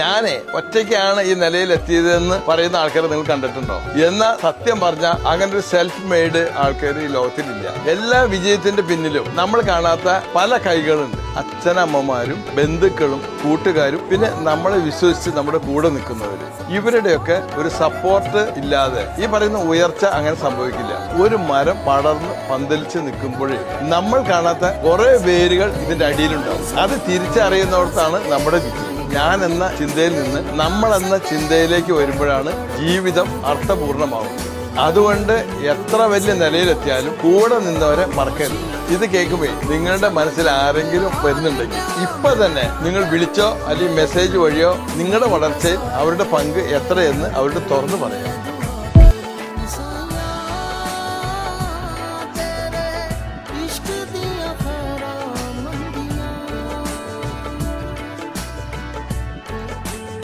ഞാനേ ഒറ്റയ്ക്കാണ് ഈ നിലയിലെത്തിയതെന്ന് പറയുന്ന ആൾക്കാരെ നിങ്ങൾ കണ്ടിട്ടുണ്ടോ? എന്നാൽ സത്യം പറഞ്ഞാൽ അങ്ങനെ ഒരു സെൽഫ് മെയ്ഡ് ആൾക്കാർ ഈ ലോകത്തിലില്ല. എല്ലാ വിജയത്തിന്റെ പിന്നിലും നമ്മൾ കാണാത്ത പല കൈകളുണ്ട്. അച്ഛനമ്മമാരും ബന്ധുക്കളും കൂട്ടുകാരും പിന്നെ നമ്മളെ വിശ്വസിച്ച് നമ്മുടെ കൂടെ നിൽക്കുന്നവര്. ഇവരുടെയൊക്കെ ഒരു സപ്പോർട്ട് ഇല്ലാതെ ഈ പറയുന്ന ഉയർച്ച അങ്ങനെ സംഭവിക്കില്ല. ഒരു മരം പടർന്ന് പന്തലിച്ച് നിൽക്കുമ്പോഴേ നമ്മൾ കാണാത്ത കുറെ വേരുകൾ ഇതിന്റെ അടിയിലുണ്ടാവും. അത് തിരിച്ചറിയുന്നിടത്താണ് നമ്മുടെ വിജയം. ഞാൻ എന്ന ചിന്തയിൽ നിന്ന് നമ്മൾ എന്ന ചിന്തയിലേക്ക് വരുമ്പോഴാണ് ജീവിതം അർത്ഥപൂർണമാവുന്നത്. അതുകൊണ്ട് എത്ര വലിയ നിലയിലെത്തിയാലും കൂടെ നിന്നവരെ മറക്കരുത്. ഇത് കേൾക്കുമ്പോൾ നിങ്ങളുടെ മനസ്സിൽ ആരെങ്കിലും വരുന്നുണ്ടെങ്കിൽ ഇപ്പൊ തന്നെ നിങ്ങൾ വിളിച്ചോ അല്ലെങ്കിൽ മെസ്സേജ് വഴിയോ നിങ്ങളുടെ വളർച്ചയിൽ അവരുടെ പങ്ക് എത്രയെന്ന് അവരുടെ തുറന്നു പറയാം.